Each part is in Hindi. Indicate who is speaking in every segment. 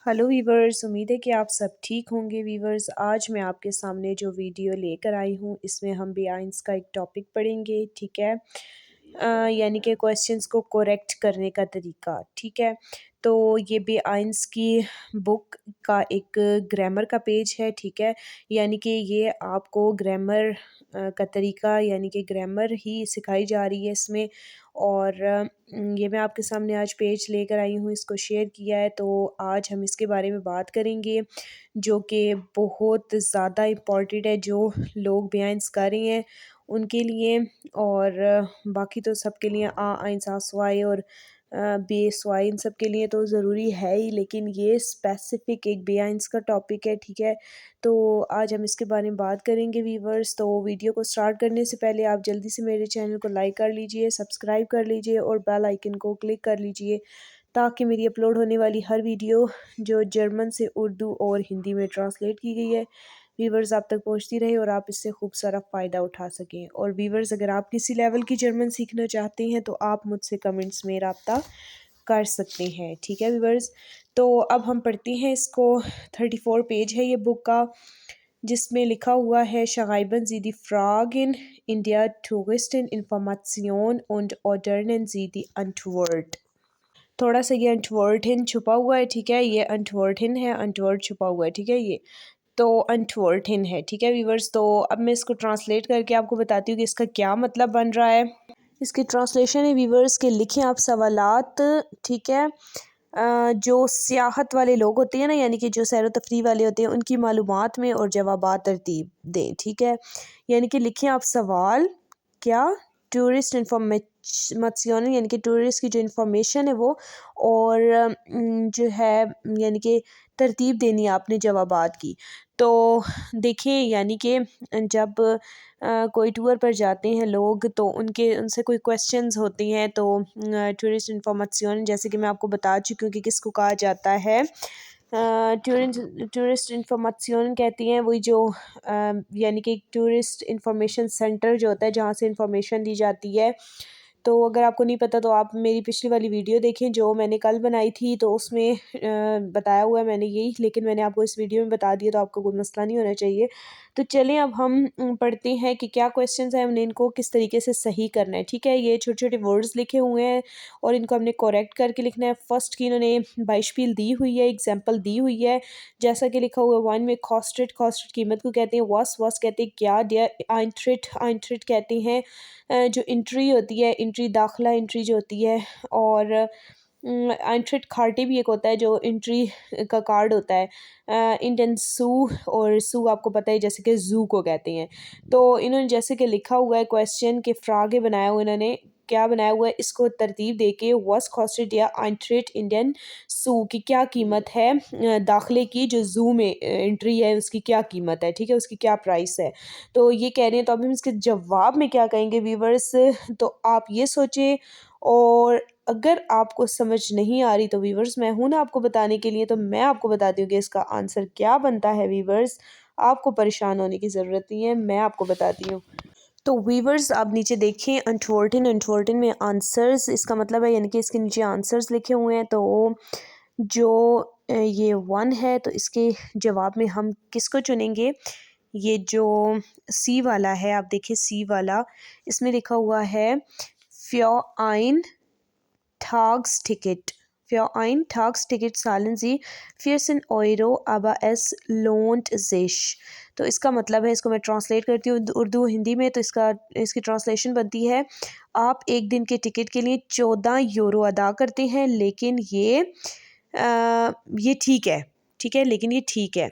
Speaker 1: हेलो वीवर्स, उम्मीद है कि आप सब ठीक होंगे। वीवर्स, आज मैं आपके सामने जो वीडियो लेकर आई हूँ इसमें हम बेआइंस का एक टॉपिक पढ़ेंगे, ठीक है। यानी कि क्वेश्चंस को करेक्ट करने का तरीका, ठीक है। तो ये बेआइंस की बुक का एक ग्रामर का पेज है, ठीक है। यानी कि ये आपको ग्रामर का तरीका यानी कि ग्रामर ही सिखाई जा रही है इसमें। और ये मैं आपके सामने आज पेज लेकर आई हूँ, इसको शेयर किया है। तो आज हम इसके बारे में बात करेंगे जो कि बहुत ज़्यादा इम्पॉर्टेंट है, जो लोग बेआइंस कर रहे हैं उनके लिए। और बाकी तो सबके लिए आइन सासवाई और बेसवाई इन सब के लिए तो ज़रूरी है ही, लेकिन ये स्पेसिफ़िक एक बेआइंस का टॉपिक है, ठीक है। तो आज हम इसके बारे में बात करेंगे वीवर्स। तो वीडियो को स्टार्ट करने से पहले आप जल्दी से मेरे चैनल को लाइक कर लीजिए, सब्सक्राइब कर लीजिए और बेल आइकन को क्लिक कर लीजिए, ताकि मेरी अपलोड होने वाली हर वीडियो जो जर्मन से उर्दू और हिंदी में ट्रांसलेट की गई है वीवर्स आप तक पहुंचती रहे और आप इससे खूब सारा फ़ायदा उठा सकें। और वीवर्स, अगर आप किसी लेवल की जर्मन सीखना चाहते हैं तो आप मुझसे कमेंट्स में रब्ता कर सकते हैं, ठीक है वीवर्स। तो अब हम पढ़ते हैं इसको। 34 पेज है ये बुक का, जिसमें लिखा हुआ है Schreiben Sie die Fragen in der Touristeninformation und ordnen Sie die Antwort। थोड़ा सा ये अंटवर्टन छुपा हुआ है, ठीक है। ये अंटवर्टन है, अंटवर्ट छुपा हुआ है, ठीक है। ये तो अंटवर्टन है, ठीक है वीवर्स। तो अब मैं इसको ट्रांसलेट करके आपको बताती हूँ कि इसका क्या मतलब बन रहा है। इसकी ट्रांसलेशन है वीवर्स के लिखें आप सवालात, ठीक है। जो सियाहत वाले लोग होते हैं ना, यानी कि जो सैर व तफरीह वाले होते हैं, उनकी मालूमात में और जवाबात तरतीब दें, ठीक है। यानी कि लिखें आप सवाल क्या, टूरिस्ट इंफॉर्मेशन यानी कि टूरिस्ट की जो इंफॉर्मेशन है वो, और जो है यानी कि तरतीब देनी है आपने जवाबात की। तो देखिए, यानी कि जब कोई टूर पर जाते हैं लोग तो उनसे कोई क्वेश्चंस होती हैं। तो टूरिस्ट इंफॉर्मेशन जैसे कि मैं आपको बता चुकी हूँ कि किसको कहा जाता है। टूरिस्ट इंफॉर्मेशन कहती हैं वही जो यानी कि टूरिस्ट इंफॉर्मेशन सेंटर जो होता है जहाँ से इंफॉर्मेशन दी जाती है। तो अगर आपको नहीं पता तो आप मेरी पिछली वाली वीडियो देखें जो मैंने कल बनाई थी, तो उसमें बताया हुआ है मैंने यही, लेकिन मैंने आपको इस वीडियो में बता दिया तो आपको कोई मसला नहीं होना चाहिए। तो चलें अब हम पढ़ते हैं कि क्या क्वेश्चंस हैं, हमने इनको किस तरीके से सही करना है, ठीक है। ये छोटे छोटे वर्ड्स लिखे हुए हैं और इनको हमने करेक्ट करके लिखना है। फर्स्ट की इन्होंने बाइशपील दी हुई है, एग्जाम्पल दी हुई है, जैसा कि लिखा हुआ है। वन में कॉस्टेड, कॉस्टेड कीमत को कहते हैं। वॉस कहते हैं क्या, डियर आइंट्रिट, आइंट्रिट कहते हैं जो एंट्री होती है, एंट्री दाखिला एंट्री जो होती है। और आइंट्रिट कार्टे भी एक होता है जो एंट्री का कार्ड होता है। इंडियन सू, और सू आपको पता है जैसे कि जू को कहते हैं। तो इन्होंने जैसे कि लिखा हुआ है क्वेश्चन के फ्रागे बनाया हुआ, इन्होंने क्या बनाया हुआ है, इसको तरतीब दे के वॉस कॉस्टेड या आइंट्रिट इंडियन सू की क्या कीमत है, दाखिले की जो जू में एंट्री है उसकी क्या कीमत है, ठीक है, उसकी क्या प्राइस है। तो ये कह रहे हैं। तो अभी हम इसके जवाब में क्या कहेंगे वीवर्स, तो आप ये सोचें। और अगर आपको समझ नहीं आ रही तो वीवर्स, मैं हूं ना आपको बताने के लिए, तो मैं आपको बताती हूँ कि इसका आंसर क्या बनता है वीवर्स। आपको परेशान होने की ज़रूरत नहीं है, मैं आपको बताती हूँ। तो वीवर्स आप नीचे देखें, अंटवर्टन, अंटवर्टन में आंसर्स इसका मतलब है, यानी कि इसके नीचे आंसर्स लिखे हुए हैं। तो जो ये वन है तो इसके जवाब में हम किसको चुनेंगे। ये जो सी वाला है, आप देखिए सी वाला, इसमें लिखा हुआ है फ्यो आइन Tagsticket. Für ein Tagsticket zahlen Sie 14 Euro, aber es lohnt sich। तो इसका मतलब है, इसको मैं ट्रांसलेट करती हूँ उर्दू हिंदी में, तो इसकी ट्रांसलेशन बनती है, आप एक दिन के टिकट के लिए 14 यूरो अदा करते हैं, लेकिन ये ठीक है, ठीक है, लेकिन ये ठीक है।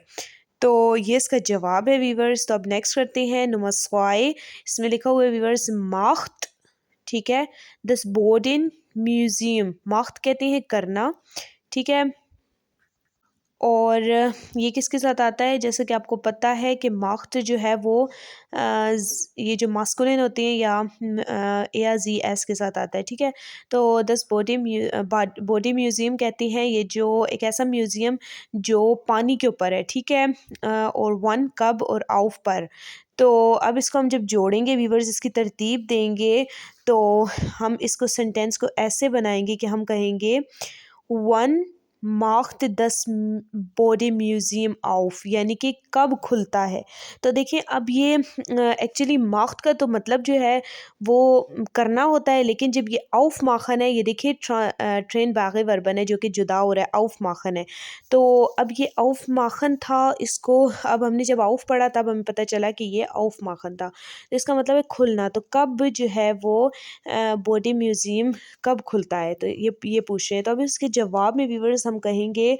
Speaker 1: तो ये इसका जवाब है वीवर्स। तो अब नेक्स्ट करते हैं नंबर 5। इसमें लिखा हुआ है वीवर्स माख्त, ठीक है। दिस बोर्डिन म्यूजियम, माख्त कहते हैं करना, ठीक है। और ये किसके साथ आता है, जैसे कि आपको पता है कि माख्त जो है वो ये जो मास्कुलिन होते हैं या AZS के साथ आता है, ठीक है। तो दस बॉडी म्यूज़ियम कहते हैं ये जो एक ऐसा म्यूज़ियम जो पानी के ऊपर है, ठीक है। और वन कब और आउफ पर। तो अब इसको हम जब जोड़ेंगे वीवर्स, इसकी तरतीब देंगे, तो हम इसको सेंटेंस को ऐसे बनाएंगे कि हम कहेंगे वन माख्त दस बोडे म्यूज़ियम ऑफ, यानी कि कब खुलता है। तो देखिए अब ये एक्चुअली माख्त का तो मतलब जो है वो करना होता है, लेकिन जब ये औफ माखन है, ये देखिए ट्रेन बाग़े वरबन है जो कि जुदा हो रहा है, औफ माखन है। तो अब ये औफ माखन था, इसको अब हमने जब औफ पढ़ा तब हमें पता चला कि ये औफ माखन था। तो इसका मतलब है खुलना। तो कब जो है वो बॉडी म्यूज़ियम कब खुलता है, तो ये पूछ रहे हैं। तो अब इसके जवाब में व्यूअर्स हम कहेंगे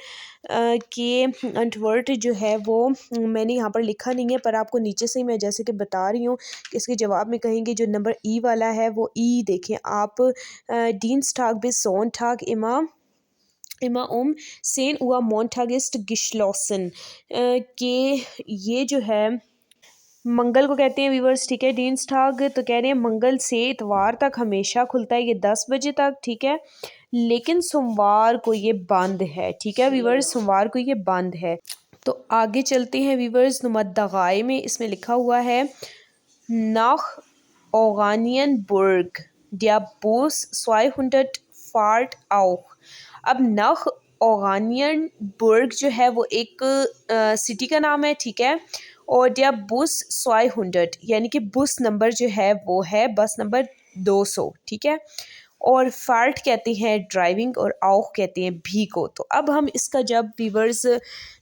Speaker 1: कि अंटवर्ट जो है वो मैंने यहाँ पर लिखा नहीं है, पर आपको नीचे से ही मैं जैसे कि बता रही हूँ कि इसके जवाब में कहेंगे जो नंबर ई वाला है वो ई देखें आप, Dienstag bis Sonntag immer um 10 Uhr Montag ist geschlossen, कि ये जो है मंगल को कहते हैं व्यूवर्स, ठीक है। डीन्सटाग तो कह रहे हैं मंगल से इतवार तक हमेशा खुलता है, ये 10 बजे तक, ठीक है। लेकिन सोमवार को ये बंद है, ठीक है व्यूवर्स, सोमवार को ये बंद है। तो आगे चलते हैं व्यूवर्स, नुमत दगाए में इसमें लिखा हुआ है nach Oranienburg der Bus 200 fahrt auch। अब nach Oranienburg जो है वो एक सिटी का नाम है, ठीक है। और der Bus 200 यानी कि बस नंबर जो है वो है बस नंबर 200, ठीक है। और फार्ट कहते हैं ड्राइविंग, और आउख कहते हैं भी को। तो अब हम इसका जब वीवर्स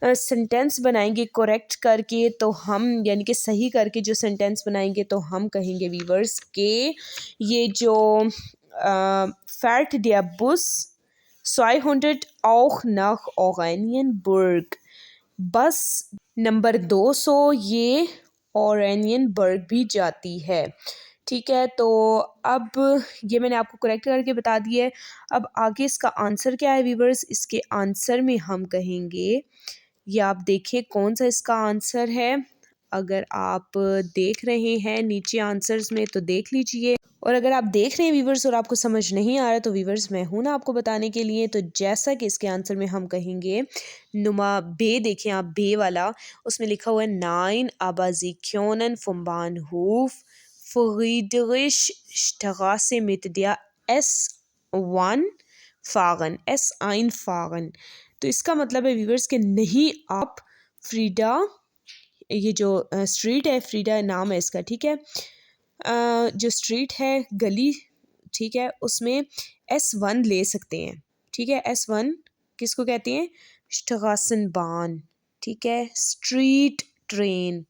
Speaker 1: सेंटेंस बनाएंगे करेक्ट करके, तो हम यानी कि सही करके जो सेंटेंस बनाएंगे, तो हम कहेंगे वीवर्स के ये जो फैर्ट der Bus 200 auch nach Oranienburg, बस नंबर 200 ये ओरेनियनबर्ग भी जाती है, ठीक है। तो अब ये मैंने आपको करेक्ट करके बता दिया है। अब आगे इसका आंसर क्या है व्यूवर्स, इसके आंसर में हम कहेंगे, ये आप देखिए कौन सा इसका आंसर है। अगर आप देख रहे हैं नीचे आंसर्स में तो देख लीजिए, और अगर आप देख रहे हैं व्यूवर्स और आपको समझ नहीं आ रहा तो व्यूवर्स मैं हूं ना आपको बताने के लिए। तो जैसा कि इसके आंसर में हम कहेंगे नुमा बे, देखिए आप बे वाला, उसमें लिखा हुआ है नाइन आबाजिक्योनन फुम्बानहूफ Friedrichstraße mit der S1 फागन, S1 फागन। तो इसका मतलब है व्यूवर्स के नहीं आप फ्रीडा, ये जो स्ट्रीट है, फ्रीडा नाम है इसका, ठीक है। जो स्ट्रीट है, गली, ठीक है, उसमें S1 ले सकते हैं, ठीक है। S1 किसको कहते हैं, स्ट्रासनबान, ठीक है, स्ट्रीट ट्रेन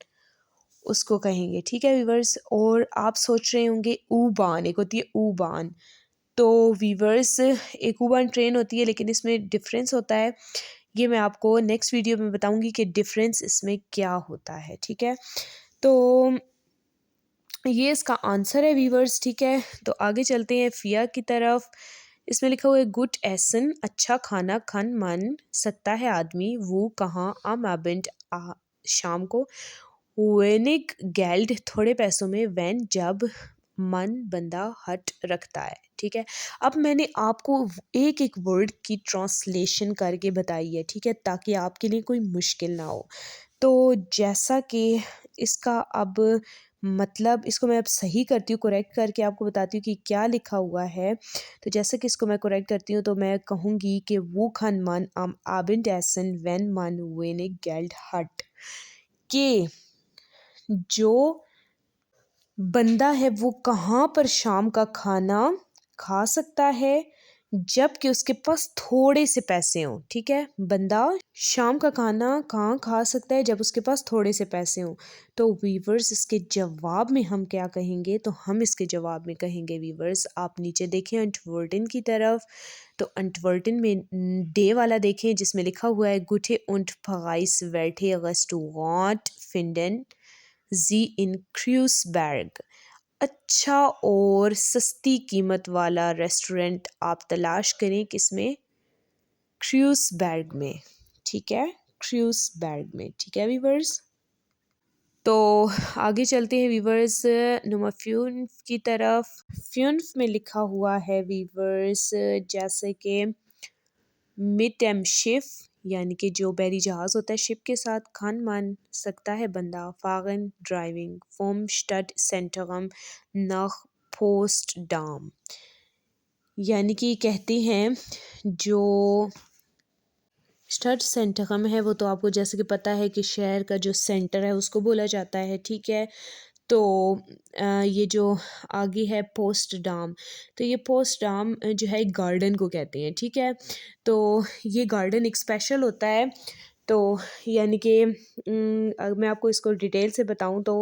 Speaker 1: उसको कहेंगे, ठीक है वीवर्स। और आप सोच रहे होंगे ऊ बान, एक होती है ऊ बान। तो वीवर्स एक ऊ बान ट्रेन होती है, लेकिन इसमें डिफरेंस होता है, ये मैं आपको नेक्स्ट वीडियो में बताऊंगी कि डिफरेंस इसमें क्या होता है, ठीक है। तो ये इसका आंसर है वीवर्स, ठीक है। तो आगे चलते हैं फिया की तरफ। इसमें लिखा हुआ है गुड एसन, अच्छा खाना खान मन सकता है आदमी, वो कहाँ आम आबिंड शाम को, वेनिक गैल्ड थोड़े पैसों में, वैन जब मन बंदा हट रखता है, ठीक है। अब मैंने आपको एक एक वर्ड की ट्रांसलेशन करके बताई है, ठीक है, ताकि आपके लिए कोई मुश्किल ना हो। तो जैसा कि इसका अब मतलब इसको मैं अब सही करती हूँ, करेक्ट करके आपको बताती हूँ कि क्या लिखा हुआ है। तो जैसे कि इसको मैं करेक्ट करती हूँ, तो मैं कहूँगी कि वो खान मन am Abendessen wenn man wenig Geld hat, कि जो बंदा है वो कहाँ पर शाम का खाना खा सकता है जबकि उसके पास थोड़े से पैसे हों, ठीक है। बंदा शाम का खाना कहाँ खा सकता है जब उसके पास थोड़े से पैसे हों। तो वीवर्स इसके जवाब में हम क्या कहेंगे, तो हम इसके जवाब में कहेंगे वीवर्स, आप नीचे देखें अंटवर्टन की तरफ। तो अंटवर्टन में डे वाला देखें जिसमें लिखा हुआ है गुटे und preiswerte Restaurant finden Sie in Kreuzberg, अच्छा और सस्ती कीमत वाला रेस्टोरेंट आप तलाश करें किसमें, क्रूसबर्ग में, ठीक है, क्रूसबर्ग में, ठीक है वीवर्स। तो आगे चलते हैं वीवर्स नुमा फ्यून्फ की तरफ। फ्यून्फ में लिखा हुआ है वीवर्स जैसे कि मिड शिफ, यानी कि जो बैरी जहाज़ होता है शिप के साथ, खान मान सकता है बंदा, फागन ड्राइविंग, फोम स्टड सेंटरम नख पोस्ट डाम, यानी कि कहते हैं जो स्टड सेंटरम है वो तो आपको जैसे कि पता है कि शहर का जो सेंटर है उसको बोला जाता है, ठीक है। तो ये जो आगे है पोस्ट डाम, तो ये पोस्ट डाम जो है एक गार्डन को कहते हैं, ठीक है। तो ये गार्डन एक स्पेशल होता है। तो यानी कि मैं आपको इसको डिटेल से बताऊं तो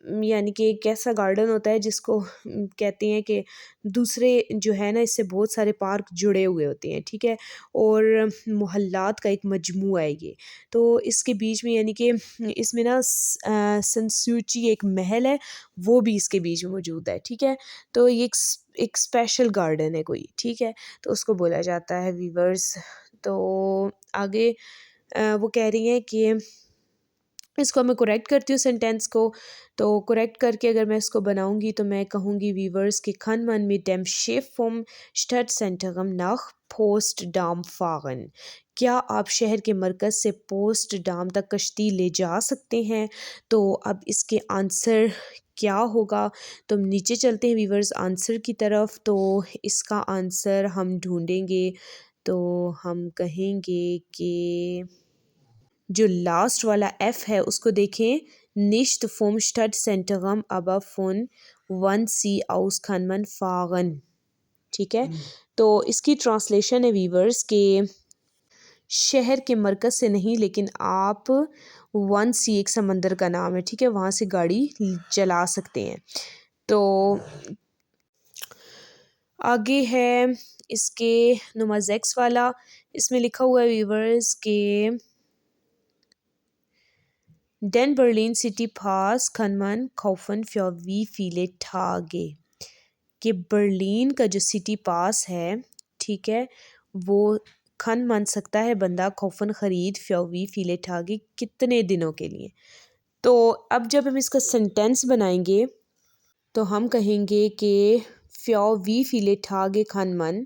Speaker 1: यानी कि एक ऐसा गार्डन होता है जिसको कहते हैं कि दूसरे जो है ना इससे बहुत सारे पार्क जुड़े हुए होते हैं, ठीक है। और मोहल्लात का एक मजमूआ है ये। तो इसके बीच में यानी कि इसमें ना संसूची एक महल है, वो भी इसके बीच में मौजूद है, ठीक है। तो ये एक स्पेशल गार्डन है कोई, ठीक है। तो उसको बोला जाता है वीवर्स। तो आगे वो कह रही हैं कि इसको मैं करेक्ट करती हूँ सेंटेंस को। तो करेक्ट करके अगर मैं इसको बनाऊंगी तो मैं कहूँगी वीवर्स कि kann man mit dem Schiff vom Stadtzentrum nach Potsdam fahren। क्या आप शहर के मरकज़ से पोस्ट डाम तक कश्ती ले जा सकते हैं। तो अब इसके आंसर क्या होगा। तो हम नीचे चलते हैं वीवर्स आंसर की तरफ। तो इसका आंसर हम ढूंढेंगे। तो हम कहेंगे कि जो लास्ट वाला एफ है उसको देखें। nicht vom Stadtzentrum aber von वन सी aus kann man fahren, ठीक है। तो इसकी ट्रांसलेशन है वीवर्स के शहर के मरकज़ से नहीं लेकिन आप वन सी एक समंदर का नाम है, ठीक है, वहाँ से गाड़ी चला सकते हैं। तो आगे है इसके नुमा एक्स वाला। इसमें लिखा हुआ है वीवर्स के Den Berlin City Pass kann man kaufen für wie viele Tage। कि बर्लिन का जो सिटी पास है, ठीक है, वो खन मान सकता है बंदा कौफन ख़रीद फ्योवी फीले ठागे कितने दिनों के लिए। तो अब जब हम इसका सेंटेंस बनाएंगे तो हम कहेंगे कि फ्योवी फीले ठागे खन मन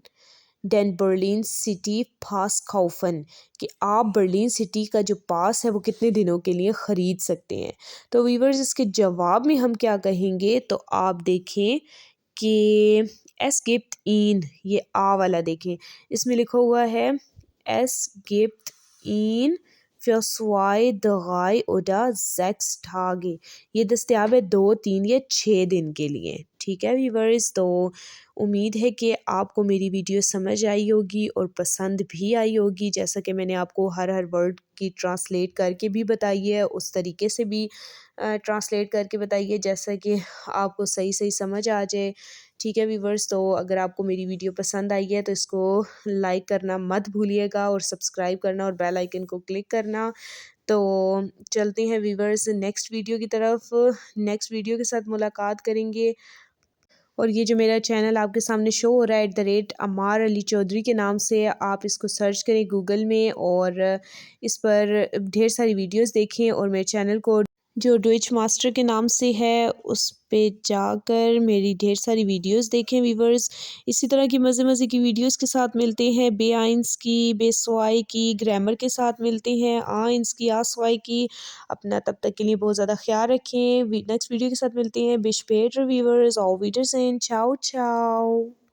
Speaker 1: डेन बर्लिन सिटी पास काउफन, कि आप बर्लिन सिटी का जो पास है वो कितने दिनों के लिए ख़रीद सकते हैं। तो वीवर्स इसके जवाब में हम क्या कहेंगे। तो आप देखें कि एस गिप्ट इन, ये आ वाला देखें, इसमें लिखा हुआ है एस गिप्ट इन für 2, 3 oder 6 Tage। ये दस्तयाब है 2, 3 या 6 दिन के लिए, ठीक है व्यूवर्स। तो उम्मीद है कि आपको मेरी वीडियो समझ आई होगी और पसंद भी आई होगी। जैसा कि मैंने आपको हर वर्ड की ट्रांसलेट करके भी बताई है, उस तरीके से भी ट्रांसलेट करके बताइए जैसा कि आपको सही सही समझ आ जाए, ठीक है व्यूवर्स। तो अगर आपको मेरी वीडियो पसंद आई है तो इसको लाइक करना मत भूलिएगा और सब्सक्राइब करना और बेल आइकन को क्लिक करना। तो चलते हैं व्यूवर्स नेक्स्ट वीडियो की तरफ। नेक्स्ट वीडियो के साथ मुलाकात करेंगे। और ये जो मेरा चैनल आपके सामने शो हो रहा है @अमार अली चौधरी के नाम से, आप इसको सर्च करें गूगल में और इस पर ढेर सारी वीडियोस देखें। और मेरे चैनल को जो डुइच मास्टर के नाम से है उस पे जाकर मेरी ढेर सारी वीडियोस देखें वीवर्स। इसी तरह की मज़े मज़े की वीडियोस के साथ मिलते हैं, बे आइंस की, बे स्वाई की, ग्रामर के साथ मिलते हैं, आइंस की, आसवाई की। अपना तब तक के लिए बहुत ज़्यादा ख्याल रखें। नेक्स्ट वीडियो के साथ मिलते हैं। बिश पेटर वीवर्स और वीडर्स इन चाओ चाओ।